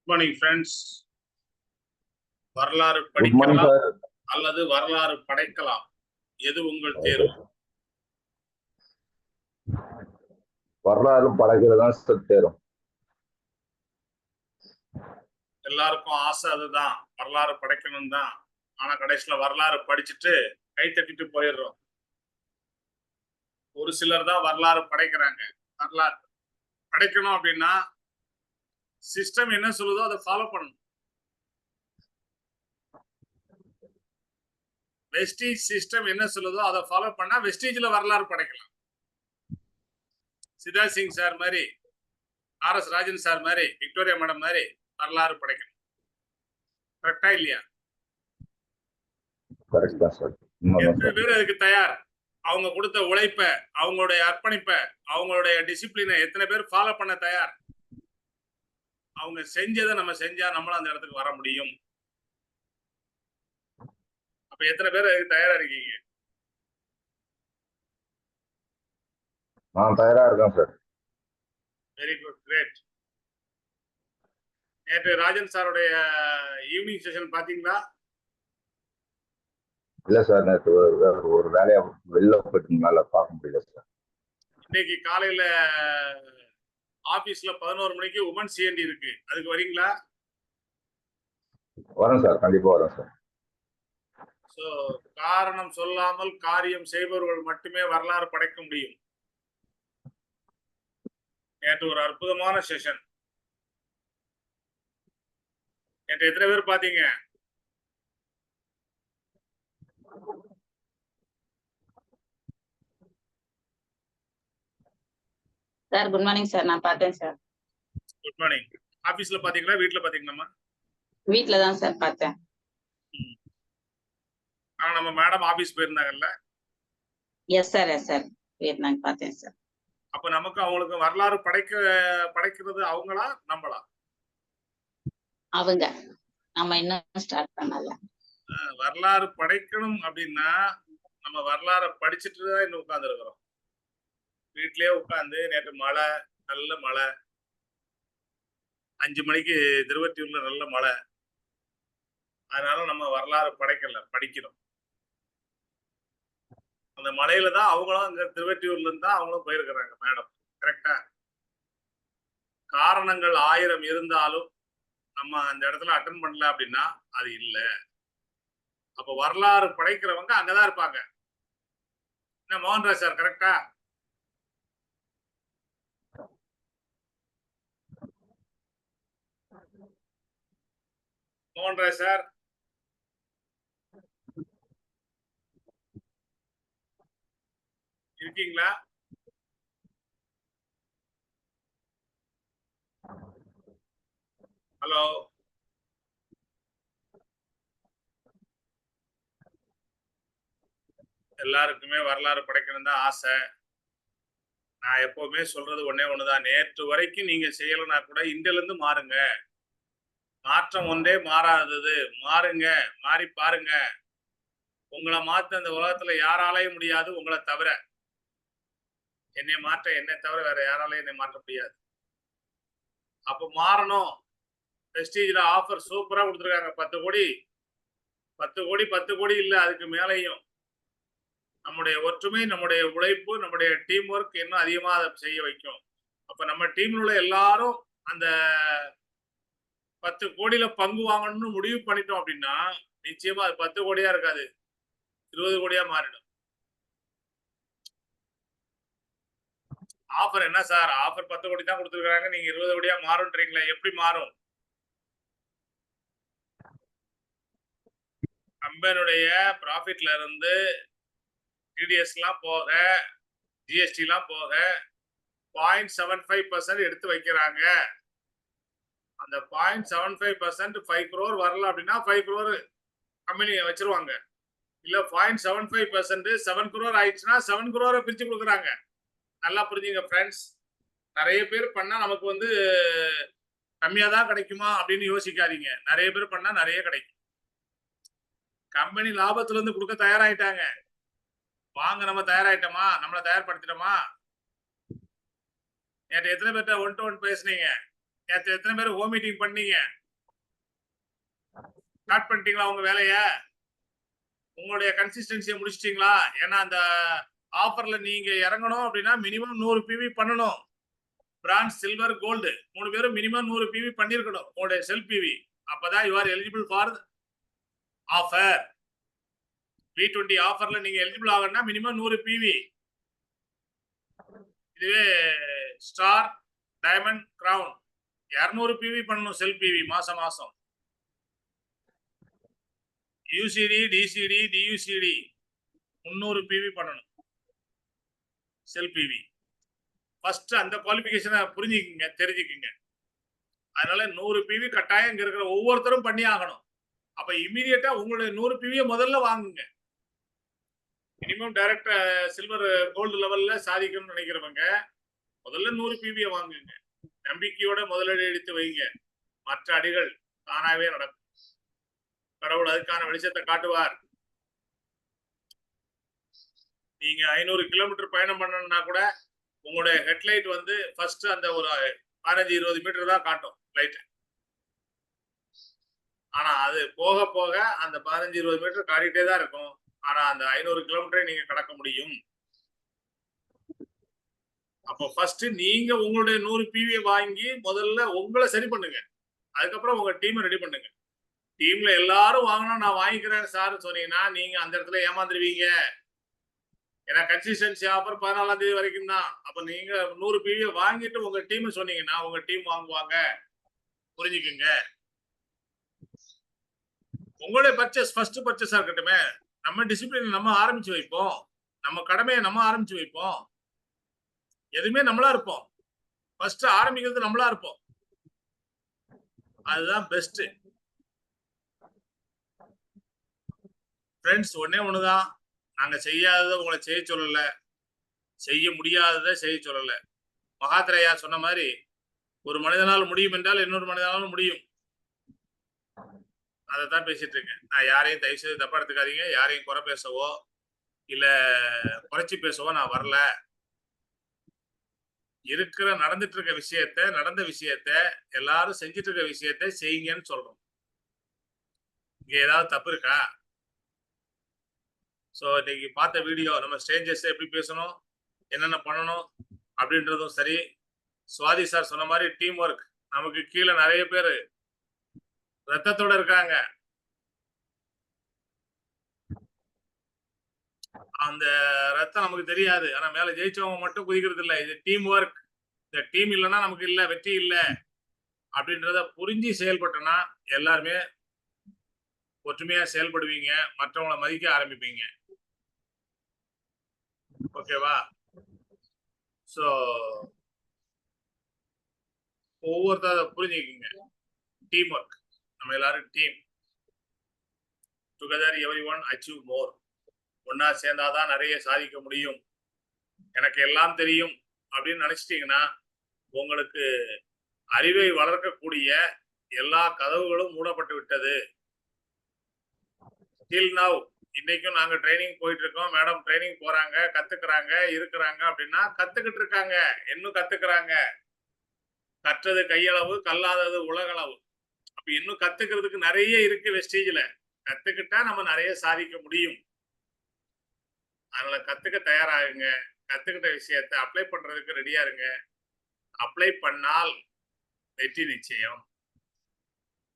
Morning friends. வரலாறு good morning படிக்கலாம் sir. அல்லது வரலாறு படைக்கலாம், எது உங்கள் தேர்வு? வரலாறு படைக்கிறது தான் சார் தேரும். எல்லாருக்கும் ஆசை அதுதான், வரலாறு படைக்கணும் தான். ஆனா கடைசியில வரலாறு படிச்சுட்டு கை தட்டிட்டு போயிடுறோம். ஒரு சிலர் தான் வரலாறு படைக்கிறாங்க. வரலாறு படைக்கணும் அப்படின்னா சிஸ்டம் என்ன சொல்லுதோ அதை ஃபாலோ பண்ணணும். வெஸ்டீஜ் சிஸ்டம் என்ன சொல்லுதோ அதை ஃபாலோ பண்ணா வெஸ்டீஜ்ல வரலாறு படைக்கலாம். சிதா சிங் சார் மாதிரி, RS ராஜன் சார் மாதிரி, விக்டோரியா மேடம் மாதிரி வரலாறு படைக்கணும். கரெக்டா இல்லையா? எத்தனை பேர் அதுக்கு தயார்? அவங்க கொடுத்த உழைப்ப, அவங்களுடைய அர்ப்பணிப்ப, அவங்களுடைய டிசிப்ளினை எத்தனை பேர் ஃபாலோ பண்ண தயார்? அவங்க செஞ்சதை நம்ம செஞ்சா நம்மளும் அந்த இடத்துக்கு வர முடியும். அப்ப எத்தனை பேர் அதுக்கு தயாரா இருக்கீங்க? நான் தயாரா இருக்கேன் சார். Very good, great. நேற்று ராஜன் சாருடைய ஈவினிங் செஷன் பாத்தீங்களா? இல்ல சார், நேற்று ஒரு வேலையா வெளில போயிட்டதுனால பார்க்க முடியல சார். இன்னைக்கு காலையில ஆபீஸ்ல 11 மணிக்கு உமன் சிஎன்டி இருக்கு, அதுக்கு வரீங்களா? வரேன் சார், கண்டிப்பா வரேன் சார். சோ காரணம் சொல்லாமல் காரியம் செய்பவர்கள் மட்டுமே வரலாறு படைக்க முடியும். நேற்று ஒரு அற்புதமான செஷன். நேற்று எத்தனை பேர் பாத்தீங்க? Sir good morning sir. நான் பார்த்தேன் சார். Good morning. ஆபீஸ்ல பாத்தீங்களா, வீட்ல பாத்தீங்களா? வீட்ல தான் சார் பார்த்தேன். ஆனா நம்ம மேடம் ஆபீஸ் போயிருந்தாங்கல்ல? எஸ் சார், எஸ் சார், போயிருந்தாங்க, பார்த்தேன் சார். அப்ப நமக்கு அவங்களுக்கு வரலாறு படைக்கிறது அவங்களா நம்மளா? அவங்க. நம்ம இன்னும் ஸ்டார்ட் பண்ணல. வரலாறு படைக்கணும் அப்படின்னா நம்ம வரலாறு படிச்சுட்டு தான் இன்னும் உட்கார்ந்து இருக்கிறோம். வீட்லயே உட்கார்ந்து நேற்று மழை, நல்ல மழை, 5 மணிக்கு திருவத்தியூர்ல நல்ல மழை. அதனால நம்ம வரலாறு படைக்கல, படிக்கிறோம். அந்த மலையில தான் அவங்களும் இங்க திருவத்தியூர்ல இருந்தா அவங்களும் போயிருக்கிறாங்க மேடம். கரெக்டா? காரணங்கள் 1000 இருந்தாலும் நம்ம அந்த இடத்துல அட்டன் பண்ணல அப்படின்னா அது இல்ல. அப்ப வரலாறு படைக்கிறவங்க அங்கதான் இருப்பாங்க. என்ன மோகன்ராஜ் சார், கரெக்டா? மோகன்ராஜ் சார், இருக்கீங்களா? ஹலோ, எல்லாருக்குமே வரலாறு படைக்கணும் தான் ஆசை. நான் எப்பவுமே சொல்றது ஒன்னே ஒண்ணுதான். நேற்று வரைக்கும் நீங்க செய்யலைன்னா கூட இன்றில இருந்து மாறுங்க. மாற்றம் ஒன்றே மாறாதது. மாறுங்க, மாறி பாருங்க. உங்களை மாத்த இந்த உலகத்துல யாராலையும் முடியாது, உங்களை தவிர. என்னை மாற்ற என்னை தவிர வேற யாராலையும் என்னை மாற்ற முடியாது. அப்ப மாறணும். பிரஸ்டீஜ்ல ஆஃபர் சூப்பரா கொடுத்துருக்காங்க. 10 கோடி 10 கோடி 10 கோடி இல்ல, அதுக்கு மேலையும். நம்முடைய ஒற்றுமை, நம்முடைய உழைப்பு, நம்முடைய டீம் ஒர்க் இன்னும் அதிகமா அதை செய்ய வைக்கும். அப்ப நம்ம டீம்ல உள்ள எல்லாரும் அந்த 10 கோடியில பங்கு வாங்கணும்னு முடிவு பண்ணிட்டோம் அப்படின்னா நிச்சயமா அது 10 கோடியா இருக்காது, 20 கோடியா மாறிடும். ஆஃபர் என்ன சார், ஆஃபர் 10 கோடி தான் கொடுத்துருக்காங்க, நீங்க 20 கோடியா மாறும்ன்றீங்களா? எப்படி மாறும்? கம்பெனியுடைய ப்ராஃபிட்ல இருந்து டிடிஎஸ் எல்லாம் போக, ஜிஎஸ்டி எல்லாம் போக 0.75% எடுத்து வைக்கிறாங்க. அந்த 0.75% 5 crore வரல அப்படின்னா 5 crore கம்பெனி வச்சிருவாங்க. இல்ல 0.75% 7 crore ஆயிடுச்சுன்னா 7 crore பிரிச்சு கொடுக்குறாங்க. நல்லா புரிஞ்சுங்க ஃப்ரெண்ட்ஸ். நிறைய பேர் பண்ணா நமக்கு வந்து கம்மியா தான் கிடைக்குமா அப்படின்னு யோசிக்காதீங்க. நிறைய பேர் பண்ணா நிறைய கிடைக்கும். கம்பெனி லாபத்துல இருந்து கொடுக்க தயாராயிட்டாங்க. வாங்க, நம்ம தயாராயிட்டோமா? நம்மளை தயார்படுத்திட்டோமா? நேற்று எத்தனை பேர்ட்ட 1-to-1 பேசுனீங்க? நேற்று எத்தனை பேர் ஹோம் மீட்டிங் பண்ணீங்க? ஸ்டார்ட் பண்ணிட்டீங்களா உங்க வேலைய? உங்களுடைய கன்சிஸ்டன்சியை முடிச்சிட்டீங்களா? ஏன்னா அந்த ஆஃபர்ல நீங்க இறங்கணும் அப்படின்னா மினிமம் 100 பிவி பண்ணணும். பிரான்ஸ், சில்வர், கோல்டு 3 பேரும் மினிமம் 100 பிவி பண்ணிருக்கணும் உங்களுடைய செல்ஃப் பிவி. அப்பதான் you are eligible for offer. V20 ஆஃபர்ல நீங்க எலிஜிபிள் ஆகணும்னா மினிமம் 100 பிவி. இதுவே ஸ்டார், டைமண்ட், கிரவுன் 200 பிவி பண்ணணும் செல்ஃப் பிவி மாசம் மாசம். யூசிடி, டிசிடி, டியூசிடி 300 பிவி பண்ணணும் செல்ஃப் பிவி. ஃபர்ஸ்ட் அந்த குவாலிஃபிகேஷனை புரிஞ்சுக்குங்க, தெரிஞ்சுக்குங்க. அதனால 100 பிவி கட்டாயம் இங்க இருக்கிற ஒவ்வொருத்தரும் பண்ணி ஆகணும். அப்ப இமீடியட்டா உங்களுடைய 100 பிவியை முதல்ல வாங்குங்க. மினிமம் டைரக்ட் சில்வர், கோல்டு லெவல்ல சாதிக்கணும்னு நினைக்கிறவங்க முதல்ல 100 பிவியை வாங்குங்க. நம்பிக்கையோட முதலீடு எடுத்து வைங்க. மற்ற அடிகள் தானாவே நடக்கும். கடவுள் அதுக்கான வெளிச்சத்தை காட்டுவார். நீங்க 500 கிலோமீட்டர் பயணம் பண்ணணும்னா கூட உங்களுடைய ஹெட்லைட் வந்து ஃபர்ஸ்ட் அந்த ஒரு 15-20 மீட்டர் தான் காட்டும் லைட். ஆனா அது போக போக அந்த 15-20 மீட்டர் காட்டிட்டே தான் இருக்கும். ஆனா அந்த 500 கிலோமீட்டரை நீங்க கடக்க முடியும். அப்போ ஃபர்ஸ்ட் நீங்க உங்களுடைய 100 பிவியை வாங்கி முதல்ல உங்களை சரி பண்ணுங்க. அதுக்கப்புறம் உங்க டீமை ரெடி பண்ணுங்க. டீம்ல எல்லாரும் வாங்கினா நான் வாங்கிக்கிறேன் சார் சொன்னீங்கன்னா நீங்க அந்த இடத்துல ஏமாந்துருவீங்க. ஏன்னா கன்சிஸ்டன்சி ஆஃபர் 14ஆம் தேதி வரைக்கும் தான். அப்ப நீங்க 100 பிவியை வாங்கிட்டு உங்க டீம் சொன்னீங்கன்னா உங்க டீம் வாங்குவாங்க. புரிஞ்சுக்குங்க. உங்களுடைய பர்ச்சேஸ் ஃபர்ஸ்ட் பர்ச்சேஸா இருக்கட்டுமே. நம்ம டிசிப்ளின் நம்ம ஆரம்பிச்சு வைப்போம். நம்ம கடமையை நம்ம ஆரம்பிச்சு வைப்போம். எதுவுமே நம்மளா இருப்போம். ஃபர்ஸ்ட் ஆரம்பிக்கிறது நம்மளா இருப்போம். அதுதான் பெஸ்ட். ஃப்ரெண்ட்ஸ், ஒன்னே ஒண்ணுதான். நாங்க செய்யாததை உங்களை செய்ய சொல்லல, செய்ய முடியாததை செய்ய சொல்லல. மகாத்ரேயா சொன்ன மாதிரி ஒரு மனிதனால் முடியும் என்றால் இன்னொரு மனிதனாலும் முடியும். அதைத்தான் பேசிட்டு இருக்கேன். நான் யாரையும் தயவு செய்து தப்பா எடுத்துக்காதீங்க. யாரையும் குறை பேசவோ இல்ல குறைச்சி பேசவோ நான் வரல. இருக்கிற நடந்துட்டு இருக்க விஷயத்த, நடந்த விஷயத்த, எல்லாரும் செஞ்சிட்டு இருக்க விஷயத்த செய்யுங்கன்னு சொல்றோம். இங்க ஏதாவது தப்பு இருக்கா? ஸோ இன்னைக்கு பார்த்த வீடியோ நம்ம ஸ்ட்ரேஞ்சர்ஸ் எப்படி பேசணும், என்னென்ன பண்ணணும் அப்படின்றதும் சரி. சுவாதி சார் சொன்ன மாதிரி டீம் ஒர்க். நமக்கு கீழே நிறைய பேர் ரத்தத்தோட இருக்காங்க. அந்த ரத்தம் நமக்கு தெரியாது. ஆனா மேல ஜெயிச்சவங்க மட்டும் குதிக்கிறது இல்லை. இது டீம் ஒர்க். இந்த டீம் இல்லைன்னா நமக்கு இல்லை, வெற்றி இல்லை அப்படின்றத புரிஞ்சு செயல்பட்டோம்னா எல்லாருமே ஒற்றுமையா செயல்படுவீங்க. மற்றவங்களை மதிக்க ஆரம்பிப்பீங்க. ஓகேவா? ஸோ ஒவ்வொருத்தர புரிஞ்சுக்கிங்க. Team work. நம்ம எல்லாரும் team. Together everyone achieve more. ஒன்னா சேர்ந்தாதான் நிறைய சாதிக்க முடியும். எனக்கு எல்லாம் தெரியும் அப்படின்னு நினைச்சிட்டீங்கன்னா உங்களுக்கு அறிவை வளர்க்கக்கூடிய எல்லா கதவுகளும் மூடப்பட்டு விட்டது. டில் நவ் இன்னைக்கும் நாங்க ட்ரைனிங் போயிட்டு இருக்கோம். மேடம் ட்ரைனிங் போறாங்க, கத்துக்கிறாங்க, இருக்கிறாங்க அப்படின்னா கத்துக்கிட்டு இருக்காங்க, இன்னும் கத்துக்கிறாங்க. கற்றது கையளவு, கல்லாதது உலகளவு. அப்ப இன்னும் கத்துக்கிறதுக்கு நிறைய இருக்கு வெஸ்டேஜ்ல. கத்துக்கிட்டா நம்ம நிறைய சாதிக்க முடியும். அதனால கத்துக்க தயாராகுங்க. கத்துக்கிட்ட விஷயத்தை அப்ளை பண்றதுக்கு ரெடியா இருங்க. அப்ளை பண்ணால் வெற்றி நிச்சயம்.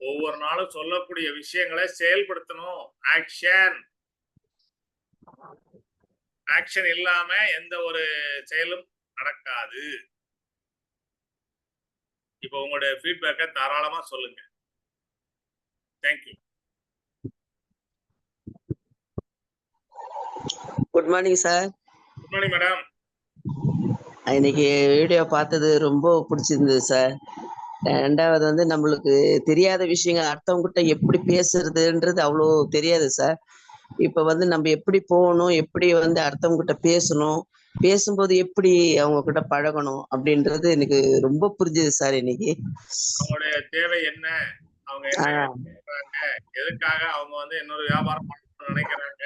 ஒவ்வொரு நாளும் சொல்லக்கூடிய விஷயங்களை செயல்படுத்தணும். ஆக்ஷன். ஆக்ஷன் இல்லாம எந்த ஒரு செயலும் நடக்காது. இப்போ உங்களுடைய ஃபீட்பேக்கை தாராளமா சொல்லுங்க. Thank you. Good morning sir. Good morning madam. இன்னைக்கு வீடியோ பார்த்தது ரொம்ப பிடிச்சிருந்தது சார். ரெண்டாவது வந்து நம்மளுக்கு தெரியாத விஷயங்கள் அடுத்தவங்ககிட்ட எப்படி பேசுறதுன்றது அவ்வளோ தெரியாது சார். இப்போ வந்து நம்ம எப்படி போகணும், எப்படி வந்து அடுத்தவங்ககிட்ட பேசணும், பேசும்போது எப்படி அவங்க கிட்ட பழகணும் அப்படின்றது எனக்கு ரொம்ப புரிஞ்சுது சார் இன்னைக்கு. அவங்களுடைய தேவை என்ன, அவங்க என்ன நினைக்கிறாங்க, எதுக்காக அவங்க வந்து இன்னொரு வியாபாரம் பண்ணணும்னு நினைக்கிறாங்க,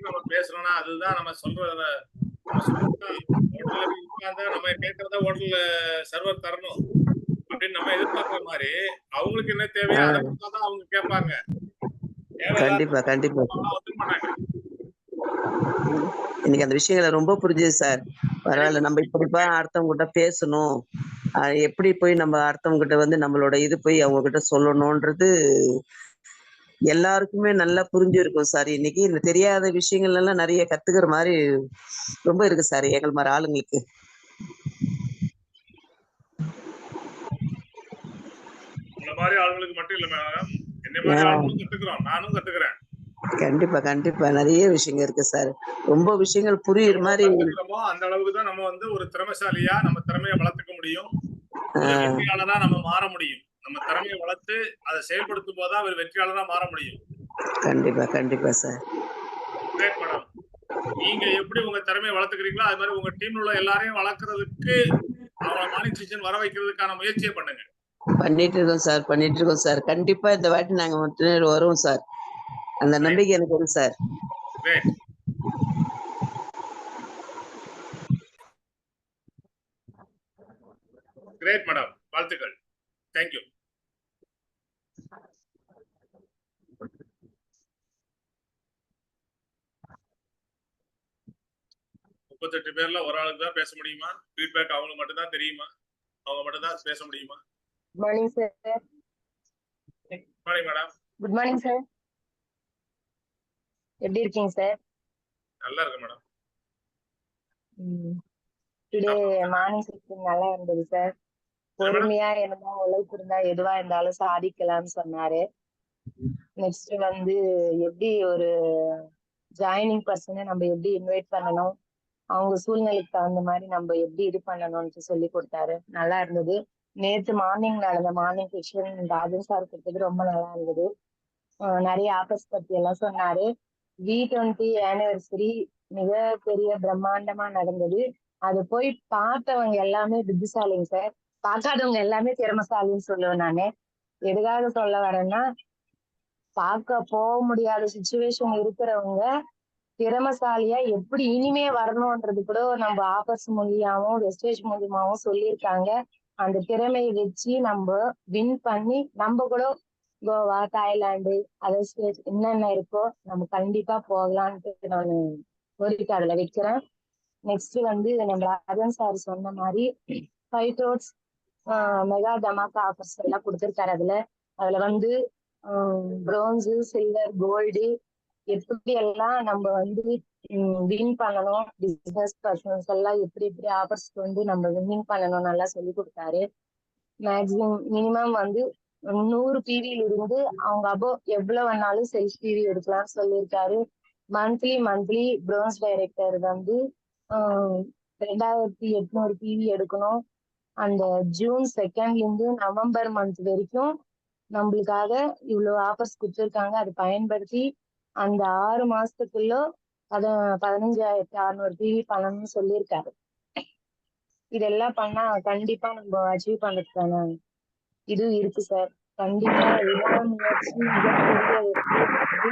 நம்ம பேசுறோம்னா அதுதான் நம்ம சொல்றத ஹோட்டல்ல உட்கார்ந்தா நம்ம கேட்கறத ஹோட்டல்ல சர்வர் தரணும் அப்படின்னு நம்ம எதிர்பார்க்கிற மாதிரி அவங்களுக்கு என்ன தேவையோ அதை தான் அவங்க கேட்பாங்க. கண்டிப்பா கண்டிப்பா சார். வந்துக்க மாட்டாங்க. இன்னைக்கு அந்த விஷயங்களை ரொம்ப புரிஞ்சுது சார். பரவாயில்ல, நம்ம இப்படிப்பா அடுத்தவங்க கிட்ட பேசணும், எப்படி போய் நம்ம அடுத்தவங்க கிட்ட வந்து நம்மளோட இது போய் அவங்க கிட்ட சொல்லணும்ன்றது எல்லாருக்குமே நல்லா புரிஞ்சிருக்கும் சார். இன்னைக்கு இந்த தெரியாத விஷயங்கள் எல்லாம் நிறைய கத்துக்கிற மாதிரி ரொம்ப இருக்கு சார் எங்கள் மாதிரி ஆளுங்களுக்கு. இந்த மாதிரி ஆளுங்களுக்கு மட்டும் இல்ல மேடம், என்ன மாதிரி ஆளுங்களும் கத்துக்கிறோம், நானும் கத்துக்கிறேன். கண்டிப்பா கண்டிப்பா நிறைய விஷயங்கள் இருக்கு சார். ரொம்ப விஷயங்கள் புரியுற மாதிரி. கத்துக்கிறோமோ அந்த அளவுக்கு தான் நம்ம வந்து ஒரு திறமைசாலியா நம்ம திறமையை வளர்த்துக்க முடியும், ஒரு வெற்றியாளரா நம்ம மாற முடியும். நம்ம திறமையை வளர்த்து அதை செயல்படுத்தும் போதுதான் அவர் வெற்றியாளரா மாற முடியும். கண்டிப்பா கண்டிப்பா சார். மேடம், நீங்க எப்படி உங்க திறமையை வளர்த்துக்கிறீங்களோ அது மாதிரி உங்க டீம்ல உள்ள எல்லாரையும் வளர்க்கறதுக்கு அவங்கள மார்னிங் செஷன் வர வைக்கிறதுக்கான முயற்சியை பண்ணுங்க. பண்ணிட்டு இருக்கோம் சார். கண்டிப்பா இந்த வாட்டி நாங்க மட்டும் வருவோம் சார். அந்த நம்பிக்கை எனக்கு இருக்கு சார். கிரேட். கிரேட் மேடம், வாழ்த்துக்கள். தேங்க்யூ. முப்பத்தெட்டு பேர்ல ஒரு ஆளுக்கு தான் பேச முடியுமா? ஃபீட்பேக் அவங்களுக்கு மட்டும் தான் தெரியுமா? அவங்க மட்டும் தான் பேச முடியுமா? Good morning sir. Good morning madam. Good morning sir. எப்படி இருக்கீங்க சார்? நல்லா இருக்கு மேடம். டுடே மார்னிங் செஷன் நல்லா இருந்தது சார். பொறுமையா இருந்தா, உழைப்பு இருந்தா எதுவா இருந்தாலும் சாதிக்கலாம்னு சொன்னாரு. நெக்ஸ்ட் வந்து எப்படி ஒரு ஜாயினிங் பர்சனை நம்ம எப்படி இன்வைட் பண்ணணும், அவங்க சூழ்நிலைக்கு தகுந்த மாதிரி நம்ம எப்படி இது பண்ணணும்னு சொல்லி கொடுத்தாரு. நல்லா இருந்தது. நேற்று மார்னிங் நடந்த மார்னிங் செஷன் ராஜன் சார் கொடுத்தது ரொம்ப நல்லா இருந்தது. நிறைய ஆஃபர்ஸ் பத்தி எல்லாம் சொன்னாரு. V20 ஆனிவர்சரி மிக பெரிய பிரம்மாண்டமா நடந்தது. அது போய் பார்த்தவங்க எல்லாமே புத்திசாலிங்க சார். பார்க்காதவங்க எல்லாமே திறமசாலின்னு சொல்லுவேன் நானு. எதுக்காக சொல்ல வரேன்னா, பார்க்க போக முடியாத சுச்சுவேஷன் இருக்கிறவங்க திறமசாலியா எப்படி இனிமே வரணும்ன்றது கூட நம்ம ஆஃபர்ஸ் மூலியமாவும் வெஸ்டேஜ் மூலியமாவும் சொல்லியிருக்காங்க. அந்த திறமையை வச்சு நம்ம வின் பண்ணி நம்ம கூட கோவா, தாய்லாந்து, அதர் ஸ்டேட் என்னென்ன இருக்கோ நம்ம கண்டிப்பா போகலான்ட்டு நான் கோரிக்கை அதுல வைக்கிறேன். நெக்ஸ்ட் வந்து நம்ம ராஜன் சார் சொன்ன மாதிரி 5 crores மெகா தமாக்கா ஆஃபர்ஸ் எல்லாம் கொடுத்துருக்காரு. அதுல வந்து பிரான்ஸு, சில்வர், கோல்டு எப்படி எல்லாம் நம்ம வந்து வின் பண்ணணும், பிசினஸ் பர்சன்ஸ் எல்லாம் எப்படி எப்படி ஆஃபர்ஸ் வந்து நம்ம வின் பண்ணணும் நல்லா சொல்லி கொடுத்தாரு. மேக்ஸிமம் மினிமம் வந்து 100 PVல இருந்து அவங்க எவ்வளவு வேணாலும் செல்ஃப் PV எடுக்கலாம்னு சொல்லியிருக்காரு. மந்த்லி பிரான்ஸ் டைரக்டர் வந்து 2800 PV எடுக்கணும். அந்த ஜூன் 2nd இருந்து நவம்பர் மந்த் வரைக்கும் நம்மளுக்காக இவ்வளவு ஆஃபர்ஸ் கொடுத்துருக்காங்க. அதை பயன்படுத்தி அந்த 6 மாசத்துக்குள்ள 15,600 PV பண்ணணும்னு சொல்லியிருக்காரு. இதெல்லாம் பண்ணா கண்டிப்பா நம்ம அச்சீவ் பண்றதுக்கான இது இருக்கு சார். கண்டிப்பா விடாமுயற்சி மிகப்பெரிய வெற்றி.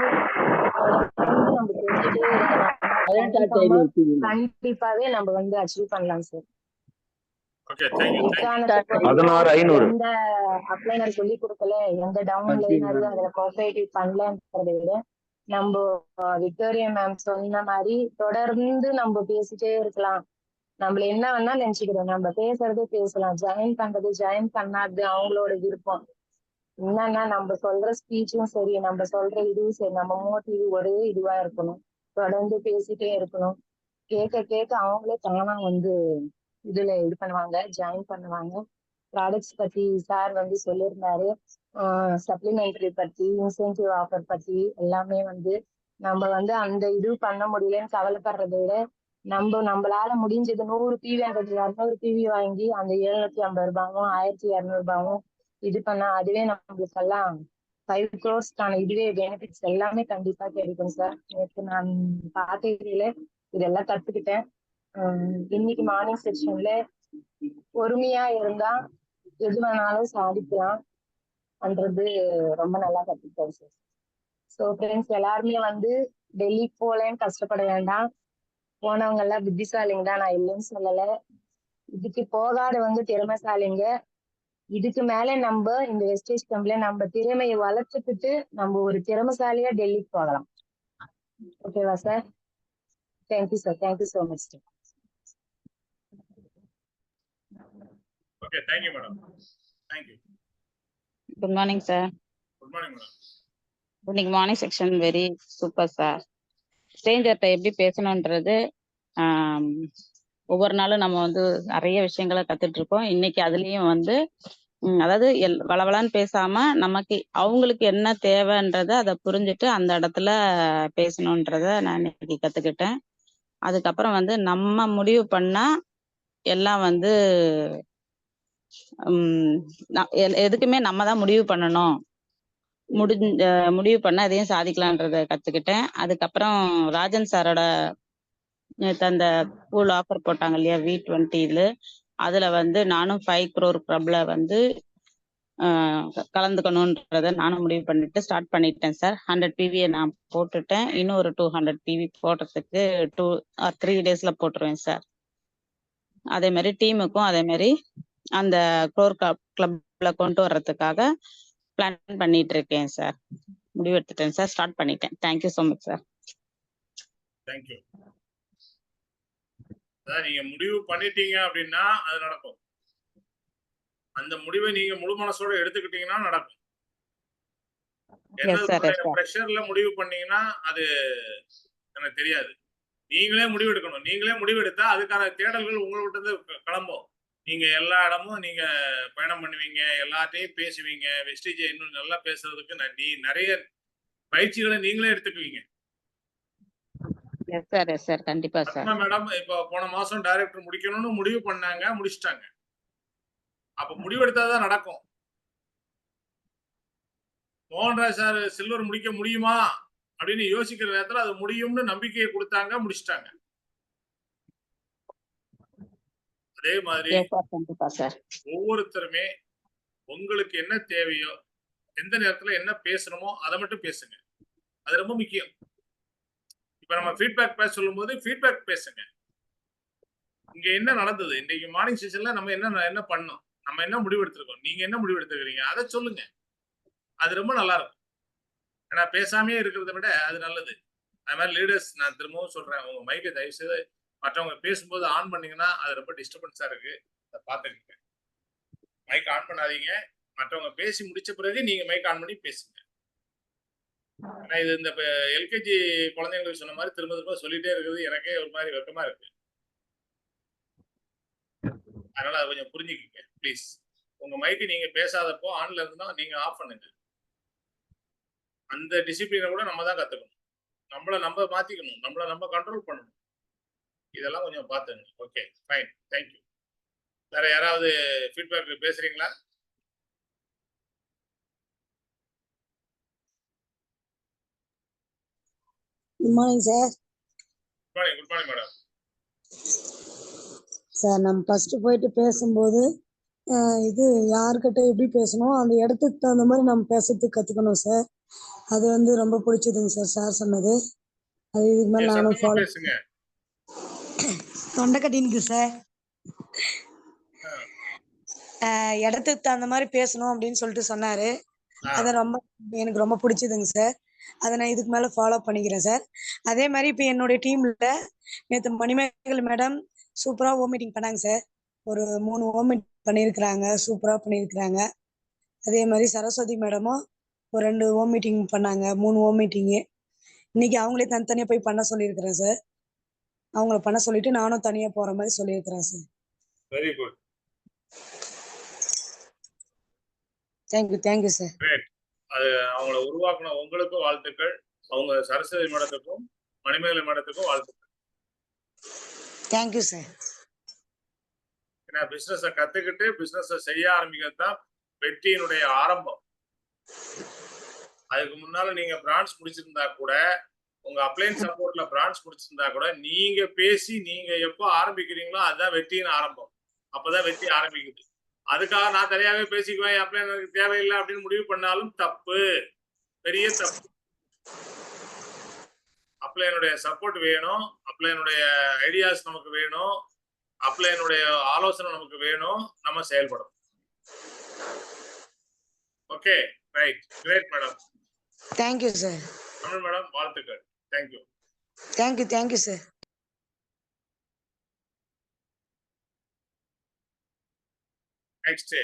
தொடர்ந்து நம்ம செஞ்சுட்டே இருந்தோம்னா கண்டிப்பாவே நம்ம வந்து அச்சீவ் பண்ணலாம் சார். எந்த அப்ளைனர் சொல்லி கொடுக்கல, எந்த டவுன்லைனரும் அதுல கோஆபரேட்டிவ் பண்ணலன்றதை விட நம்ம விக்டோரியா மேம் சொன்ன மாதிரி தொடர்ந்து நம்ம பேசிட்டே இருக்கலாம். நம்மள என்ன வேணா நினைச்சுக்கிறோம், நம்ம பேசுறதே பேசலாம். ஜாயின் பண்ணாது அவங்களோட விருப்பம். என்னன்னா நம்ம சொல்ற ஸ்பீச்சும் சரி, நம்ம சொல்ற இதுவும் சரி, நம்ம மோட்டிவ் ஒரே இதுவா இருக்கணும். தொடர்ந்து பேசிட்டே இருக்கணும். கேட்க அவங்களே தானா வந்து இதுல இது பண்ணுவாங்க, ஜாயின் பண்ணுவாங்க. ப்ராடக்ட்ஸ் பத்தி சார் வந்து சொல்லியிருந்தாரு. சப்ளிமெண்டரி பத்தி, இன்சென்டிவ் ஆஃபர் பத்தி எல்லாமே வந்து நம்ம வந்து அந்த இது பண்ண முடியலன்னு கவலைப்படுறதை விட நம்மளால முடிஞ்சது 100 PV 200 PV வாங்கி அந்த 750 ரூபாயும் 1200 ரூபாயும் இது பண்ணா அதுவே நம்மளுக்கு எல்லாம் 5 crores இதுவே பெனிஃபிட்ஸ் எல்லாமே கண்டிப்பா கிடைக்கும் சார். நேற்று நான் பார்த்ததுல இதெல்லாம் கத்துக்கிட்டேன். இன்னைக்கு மார்னிங் செக்ஷன்ல பொறுமையா இருந்தா எது வேணாலும் சாதிக்கலாம் என்றது ரொம்ப நல்லா கத்துக்கிட்டேன் சார். ஸோ ஃப்ரெண்ட்ஸ் எல்லாருமே வந்து டெல்லி போலேன்னு கஷ்டப்பட வேண்டாம். போனவங்க எல்லாம் புத்திசாலிங்க தான், நான் இல்லைன்னு சொல்லல. இதுக்கு போகாதவங்க திறமைசாலிங்க. இதுக்கு மேல நம்ம இந்த வெஸ்டேஜ் கம்பெனில நம்ம திறமையை வளர்த்துக்கிட்டு நம்ம ஒரு திறமைசாலியா டெல்லிக்கு போகலாம். ஓகேவா sir? Thank you sir, thank you so much. Okay, thank you madam. Thank you. Good morning sir. Good morning madam. இன்னைக்கு morning section very super sir. ஸ்ட்ரேஞ்சர்கிட்ட எப்படி பேசணுன்றது ஒவ்வொரு நாளும் நம்ம வந்து நிறைய விஷயங்களை கத்துட்டு இருக்கோம். இன்னைக்கு அதுலயும் வந்து அதாவது வளவளான்னு பேசாம நமக்கு அவங்களுக்கு என்ன தேவைன்றத அதை புரிஞ்சுட்டு அந்த இடத்துல பேசணுன்றத நான் இன்னைக்கு கத்துக்கிட்டேன். அதுக்கப்புறம் வந்து நம்ம முடிவு பண்ணா எல்லாம் வந்து எதுக்குமே நம்ம தான் முடிவு பண்ணணும், முடிவு பண்ண எதையும் சாதிக்கலான்றத கத்துக்கிட்டேன். அதுக்கப்புறம் ராஜன் சாரோட நேற்று அந்த ஸ்கூல் ஆஃபர் போட்டாங்க இல்லையா V20 அதுல வந்து நானும் 5 crore கிளப்ல வந்து கலந்துக்கணும்ன்றத நானும் முடிவு பண்ணிட்டு ஸ்டார்ட் பண்ணிட்டேன் சார். 100 PV நான் போட்டுட்டேன். இன்னும் ஒரு 200 PV போடுறதுக்கு 2 or 3 daysல போட்டுருவேன் சார். அதே மாதிரி டீமுக்கும் அதே மாதிரி அந்த க்ரோர் கிளப்ல கொண்டு வர்றதுக்காக பிளான் பண்ணிட்டு இருக்கேன் சார். முடிவெடுத்துட்டேன் சார், ஸ்டார்ட் பண்ணிட்டேன். Thank you so much sir. Thank you. அதான் நீங்க முடிவு பண்ணிட்டீங்க அப்படின்னா அது நடக்கும். அந்த முடிவை நீங்க முழு மனசோட எடுத்துக்கிட்டீங்கன்னா நடக்கும். பிரஷர்ல முடிவு பண்ணீங்கன்னா அது எனக்கு தெரியாது. நீங்களே முடிவு எடுக்கணும். நீங்களே முடிவு எடுத்தா அதுக்கான தேடல்கள் உங்கள்கிட்ட இருந்து கிளம்பும். நீங்க எல்லா இடமும் நீங்க பயணம் பண்ணுவீங்க, எல்லாத்தையும் பேசுவீங்க. வெஸ்டேஜ் இன்னும் நல்லா பேசுறதுக்கு நிறைய பயிற்சிகளை நீங்களே எடுத்துக்குவீங்க. கண்டிப்பா சார். மேடம் இப்ப போன மாசம் டைரக்டர் முடிக்கணும்னு முடிவு பண்ணாங்க, முடிச்சிட்டாங்க. அப்ப முடிவெடுத்தாதான் நடக்கும். மோகன்ராஜ் சார் சில்வர் முடிக்க முடியுமா அப்படின்னு யோசிக்கிற நேரத்துல அது முடியும்னு நம்பிக்கையை கொடுத்தாங்க, முடிச்சிட்டாங்க. அதே மாதிரி ஒவ்வொருத்தருமே உங்களுக்கு என்ன தேவையோ, எந்த நேரத்துல என்ன பேசணுமோ அதை மட்டும் பேசுங்க. அது ரொம்ப முக்கியம். இப்ப நம்ம ஃபீட்பேக் பேச சொல்லும் போது ஃபீட்பேக் பேசுங்க. இங்க என்ன நடந்தது, இன்னைக்கு மார்னிங் செஷன்ல நம்ம என்ன பண்ணோம், நம்ம என்ன முடிவு எடுத்திருக்கோம், நீங்க என்ன முடிவு எடுத்துக்கிறீங்க, அதை சொல்லுங்க. அது ரொம்ப நல்லா இருக்கும். ஏன்னா பேசாமே இருக்கிறத விட அது நல்லது. அது மாதிரி லீடர்ஸ், நான் திரும்பவும் சொல்றேன், உங்க மைக்கை தயவு செய்து மற்றவங்க பேசும்போது ஆன் பண்ணீங்கன்னா அது ரொம்ப டிஸ்டர்பன்ஸா இருக்கு. அதை பார்த்துக்கங்க. மைக் ஆன் பண்ணாதீங்க. மற்றவங்க பேசி முடிச்ச பிறகு நீங்க மைக் ஆன் பண்ணி பேசுங்க. ஏன்னா இது இந்த எல்கேஜி குழந்தைங்களுக்கு சொன்ன மாதிரி திரும்ப திரும்ப சொல்லிட்டே இருக்கிறது எனக்கே ஒரு மாதிரி வெக்கமா இருக்கு. அதனால அதை கொஞ்சம் புரிஞ்சுக்கிங்க ப்ளீஸ். உங்க மைக்கு நீங்க பேசாதப்போ ஆன்ல இருந்தா நீங்க ஆஃப் பண்ணுங்க. அந்த டிசிப்ளினை கூட நம்ம தான் கத்துக்கணும். நம்மளை நம்ம மாத்திக்கணும், நம்மளை நம்ம கண்ட்ரோல் பண்ணணும். இதெல்லாம் கொஞ்சம் பார்த்துங்க. Okay, fine, thank you. வேற யாராவது ஃபீட்பேக் பேசுறீங்களா? Good morning sir. Good morning. Good morning madam. Sir, நம்ம ஃபர்ஸ்ட் போயிட்டு பேசும்போது இது யாருக்கிட்ட எப்படி பேசணும், அந்த இடத்துக்கு தகுந்த மாதிரி நம்ம பேசுறதுக்கு கத்துக்கணும் சார். அது வந்து ரொம்ப பிடிச்சதுங்க சார், சார் சொன்னது. அது இதுக்கு மேலே நானும் ஃபாலோ பேசுங்க. தொண்டை கட்டினுக்கு சார். இடத்துக்கு தகுந்த மாதிரி பேசணும் அப்படின்னு சொல்லிட்டு சொன்னாரு. அது எனக்கு ரொம்ப பிடிச்சதுங்க சார். அதை நான் இதுக்கு மேல ஃபாலோ பண்ணிக்கிறேன் சார். அதே மாதிரி இப்போ என்னுடைய டீம்ல நேற்று மணிமேகலை மேடம் சூப்பரா ஹோம் மீட்டிங் பண்ணாங்க சார். ஒரு 3 ஹோம் மீட்டிங் பண்ணியிருக்கிறாங்க, சூப்பரா பண்ணியிருக்கிறாங்க. அதே மாதிரி சரஸ்வதி மேடமும் ஒரு 2 ஹோம் மீட்டிங் பண்ணாங்க, 3 ஹோம் மீட்டிங்கு. இன்னைக்கு அவங்களே தனித்தனியா போய் பண்ண சொல்லியிருக்கிறேன் சார். அவங்கள பண்ண சொல்லிட்டு நானும் தனியா போற மாதிரி சொல்லியிருக்கிறேன் sir. Very good. Thank you sir. அது அவங்கள உருவாக்குன உங்களுக்கும் வாழ்த்துக்கள், அவங்க சரஸ்வதி மேடத்துக்கும் மணிமேகலை மேடத்துக்கும் வாழ்த்துக்கள். Thank you sir. ஏன்னா பிசினஸை கத்துக்கிட்டு பிசினஸை செய்ய ஆரம்பிக்கிறது தான் வெற்றியினுடைய ஆரம்பம். அதுக்கு முன்னால நீங்க பிரான்ச் முடிச்சிருந்தா கூட, உங்க அப்ளைன் சப்போர்ட்ல பிரான்ச் முடிச்சிருந்தா கூட, நீங்க பேசி நீங்க எப்போ ஆரம்பிக்கிறீங்களோ அதுதான் வெற்றியின் ஆரம்பம். அப்பதான் வெற்றி ஆரம்பிக்குது. அதுக்காக நான் தனியாவே பேசிக்குவேன், அப்ளைன் எனக்கு தேவையில்லை அப்படின்னு முடிவு பண்ணாலும் தப்பு, பெரிய தப்பு. அப்ளைனுடைய சப்போர்ட் வேணும், அப்ளைனுடைய ஐடியாஸ் நமக்கு வேணும், அப்ளைனுடைய ஆலோசனை நமக்கு வேணும், நம்ம செயல்படணும். Okay, right, great madam. Thank you sir. Tamil madam, வாழ்த்துக்கள். தேங்க்யூ. Thank you sir. நெக்ஸ்ட்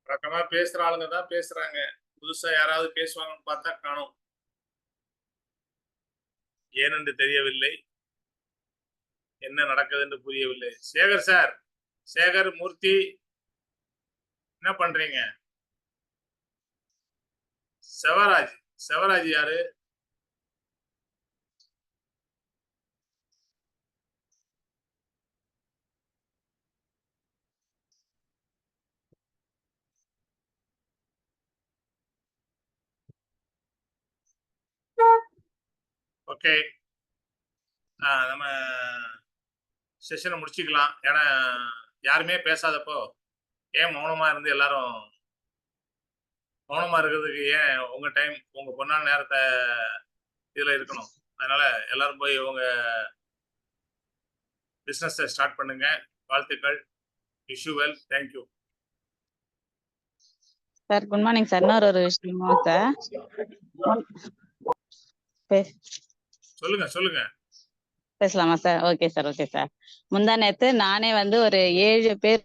வழக்கமா பேசுற ஆளுங்க தான் பேசுறாங்க. புதுசா யாராவது பேசுவாங்கன்னு பார்த்தா காணோம். ஏனென்று தெரியவில்லை, என்ன நடக்குது என்று புரியவில்லை. சேகர் சார், சேகர் மூர்த்தி, என்ன பண்றீங்க? செவராஜ், செவராஜ் யாரு? ஓகே, நம்ம செஷனை முடிச்சுக்கலாம். ஏன்னா யாருமே பேசாதப்போ ஏன் மௌனமா இருந்து எல்லாரும் மௌனமா இருக்கிறதுக்கு ஏன் உங்க டைம், உங்க பொன்னான நேரத்தை இதுல இருக்கணும். அதனால எல்லாரும் போய் உங்க பிசினஸ் ஸ்டார்ட் பண்ணுங்க. வாழ்த்துக்கள். Wish you well. Thank you sir. Good morning sir. இன்னொரு ஒரு விஷயமா சார். சொல்லுங்க சொல்லுங்க. பேசலாமா sir? Okay sir, okay sir. முந்தா நேத்து நானே வந்து ஒரு 7 பேர்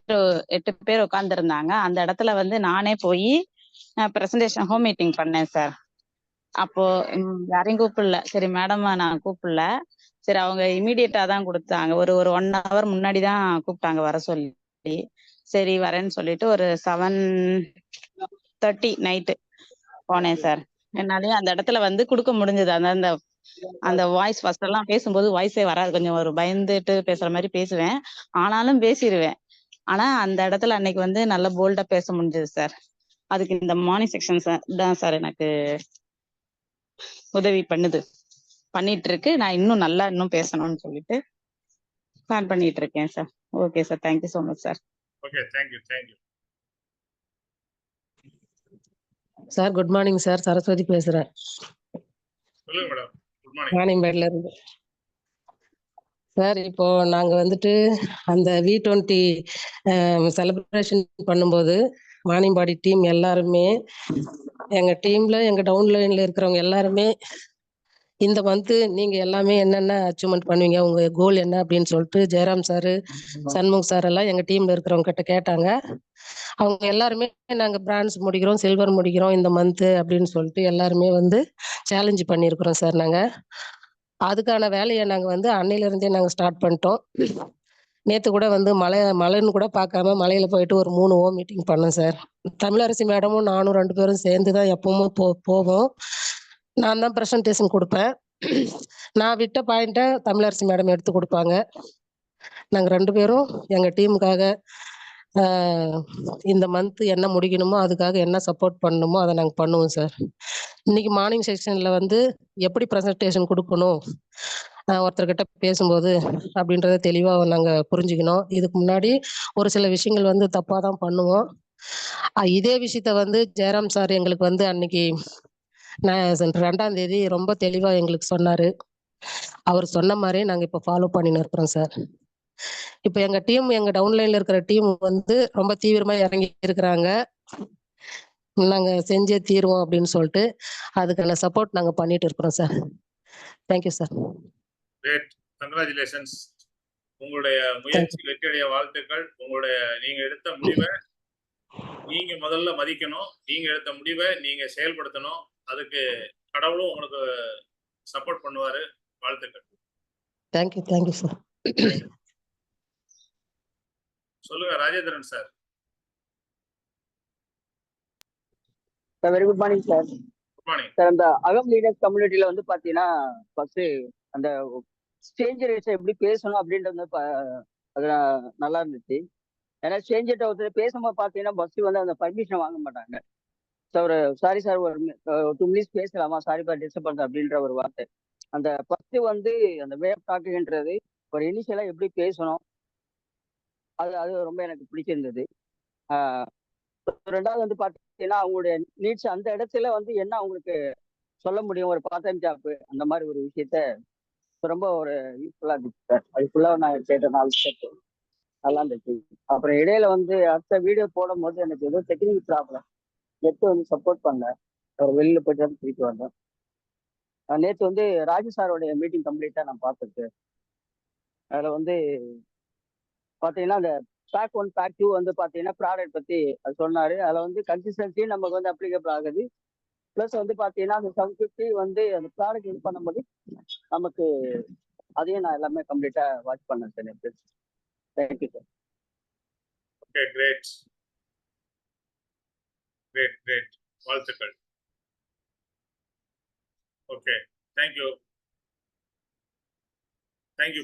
8 பேர் உட்கார்ந்துருந்தாங்க. அந்த இடத்துல வந்து நானே போய் பிரசன்டேஷன் ஹோம் மீட்டிங் பண்ணேன் சார். அப்போ யாரையும் கூப்பிடல. சரி மேடம் நான் கூப்பிடல. சரி அவங்க இமீடியட்டா தான் கொடுத்தாங்க. ஒரு 1 hour முன்னாடி தான் கூப்பிட்டாங்க வர சொல்லி. சரி வரேன்னு சொல்லிட்டு ஒரு 7:30 நைட்டு போனேன் சார். என்னாலயும் அந்த இடத்துல வந்து கொடுக்க முடிஞ்சது. அந்த வாய்ஸ் ஃபர்ஸ்ட் எல்லாம் பேசும்போது வாய்ஸே வராது. கொஞ்சம் ஒரு பயந்துட்டு பேசுற மாதிரி பேசுவேன். ஆனாலும் பேசிடுவேன். ஆனா அந்த இடத்துல அன்னைக்கு வந்து நல்ல போல்டா பேச முடிஞ்சது சார். அதுக்கு இந்த மார்னிங் செக்ஷன் தான் சார் எனக்கு உதவி பண்ணிட்டு இருக்கு. நான் இன்னும் பேசணும்னு சொல்லிட்டு பிளான் பண்ணிட்டு இருக்கேன் sir. Okay sir, thank you so much sir. Okay, thank you thank you. Sir good morning sir. Saraswathi பேசுறேன். சொல்லுங்க மேடம். Good morning. வாணியம்பேட்ல இருந்து சார். இப்போ நாங்க வந்துட்டு அந்த V20 செலிப்ரேஷன் பண்ணும்போது வாணியம்பாடி டீம் எல்லாருமே, எங்க டீம்ல எங்க டவுன்லைன்ல இருக்கிறவங்க எல்லாருமே இந்த மந்த்து நீங்க எல்லாமே என்னென்ன அச்சீவ்மெண்ட் பண்ணுவீங்க, உங்க கோல் என்ன அப்படின்னு சொல்லிட்டு ஜெயராம் சாரு, சண்முக் சார் எல்லாம் எங்க டீம்ல இருக்கிறவங்க கிட்ட கேட்டாங்க. அவங்க எல்லாருமே நாங்க பிரான்ஸ் முடிக்கிறோம், சில்வர் முடிக்கிறோம் இந்த மந்த்து அப்படின்னு சொல்லிட்டு எல்லாருமே வந்து சேலஞ்ச் பண்ணியிருக்கிறோம் சார். நாங்க அதுக்கான வேலையை நாங்க வந்து அன்னையில இருந்தே நாங்க ஸ்டார்ட் பண்ணிட்டோம். நேத்து கூட வந்து மழைன்னு கூட பார்க்காம மலையில போயிட்டு ஒரு 3 ஹோம் மீட்டிங் பண்ணோம் சார். தமிழரசி மேடமும் நானும் 2 பேரும் சேர்ந்து தான் எப்பவும் போவோம். நான் தான் ப்ரெசன்டேஷன் கொடுப்பேன். நான் விட்ட பாயிண்ட்டை தமிழரசி மேடம் எடுத்து கொடுப்பாங்க. நாங்கள் 2 பேரும் எங்கள் டீமுக்காக இந்த மந்த் என்ன முடிக்கணுமோ அதுக்காக என்ன சப்போர்ட் பண்ணணுமோ அதை நாங்கள் பண்ணுவோம் சார். இன்னைக்கு மார்னிங் செக்ஷனில் வந்து எப்படி ப்ரெசன்டேஷன் கொடுக்கணும் ஒருத்தர்கிட்ட பேசும்போது அப்படின்றத தெளிவாக நாங்கள் புரிஞ்சுக்கணும். இதுக்கு முன்னாடி ஒரு சில விஷயங்கள் வந்து தப்பாக தான் பண்ணுவோம். இதே விஷயத்த வந்து ஜெயராம் சார் எங்களுக்கு வந்து அன்னைக்கு 2ஆம் தேதி ரொம்ப தெளிவா எங்களுக்கு சொன்னாரு. அவர் சொன்ன மாதிரி நாங்க இப்ப ஃபாலோ பண்ணின்னு இருக்கிறோம் சார். இப்ப எங்க டீம், எங்க டவுன்லைன்ல இருக்கிற டீம் வந்து ரொம்ப தீவிரமா இறங்கி இருக்கிறாங்க. நாங்க செஞ்சே தீருவோம் அப்படின்னு சொல்லிட்டு அதுக்கான சப்போர்ட் நாங்க பண்ணிட்டு இருக்கிறோம் sir. Thank you sir. Great, congratulations. உங்களுடைய முயற்சி வெற்றியடைய வாழ்த்துக்கள். நீங்க எடுத்த முடிவை நீங்க முதல்ல மதிக்கணும். நீங்க எடுத்த முடிவை நீங்க செயல்படுத்தணும். அதுக்கு கடவுளும் உங்களுக்கு சப்போர்ட் பண்ணுவாரு. வாழ்த்துக்கள். Thank you sir. சொல்லுங்க Rajendran sir. Very good morning sir. Good morning sir. அந்த அகம் லீடர்ஸ் கம்யூனிட்டியில வந்து பாத்தீங்கன்னா ஃபர்ஸ்ட் அந்த ஸ்ட்ரேஞ்சர்ஸ் எப்படி பேசணும் அப்படின்றது வந்து அது நல்லா இருந்துச்சு. ஏன்னா ஸ்ட்ரேஞ்சர்கிட்ட ஒருத்தர் பேசும்போது பாத்தீங்கன்னா ஃபர்ஸ்ட் வந்து அந்த பர்மிஷன் வாங்க மாட்டாங்க. சார் சாரி சார் ஒரு 2 மினிட்ஸ் பேசலாமா, சாரி பார் டிஸ்டர்ப் பண்ணுறது அப்படின்ற ஒரு வார்த்தை. அந்த ஃபர்ஸ்ட் வந்து அந்த வே ஆஃப் டாக்கிங்ன்றது ஒரு இனிஷியலா எப்படி பேசணும், அது அது ரொம்ப எனக்கு பிடிச்சிருந்தது. ஆஹ் ரெண்டாவது வந்து பார்த்தீங்கன்னா அவங்களுடைய நீட்ஸ் அந்த இடத்துல வந்து என்ன அவங்களுக்கு சொல்ல முடியும், ஒரு பார்ட் டைம் ஜாப் அந்த மாதிரி ஒரு விஷயத்த ரொம்ப ஒரு யூஸ்ஃபுல்லா இருந்துச்சு சார். அது ஃபுல்லாக நான் கேட்ட 4 ஸ்டெப் நல்லா இருந்துச்சு. அப்புறம் இடையில வந்து அடுத்த வீடியோ போடும் போது எனக்கு ஏதோ டெக்னிக் ப்ராப்ளம், நெட் வந்து சப்போர்ட் பண்ணல. ஒரு வெளியில போயிட்டு வந்து திருப்பி வந்தேன். நேற்று வந்து ராஜு சாரோடைய மீட்டிங் கம்ப்ளீட்டா நான் பார்த்துருக்கேன். அதுல வந்து பாத்தீங்கன்னா அந்த பேக் 1 பேக் 2 வந்து பாத்தீங்கன்னா ப்ராடக்ட் பத்தி அது சொன்னாரு. அதுல வந்து கன்சிஸ்டன்சி நமக்கு வந்து அப்ளிகபிள் ஆகுது. ப்ளஸ் வந்து பாத்தீங்கன்னா அந்த 750 வந்து அந்த ப்ராடக்ட் யூஸ் பண்ணும்போது நமக்கு அதையும் நான் எல்லாமே கம்ப்ளீட்டா வாட்ச் பண்ணேன் சார் நேற்று. Thank you sir. Okay, great great great, வாழ்த்துக்கள். Okay, thank you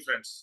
friends.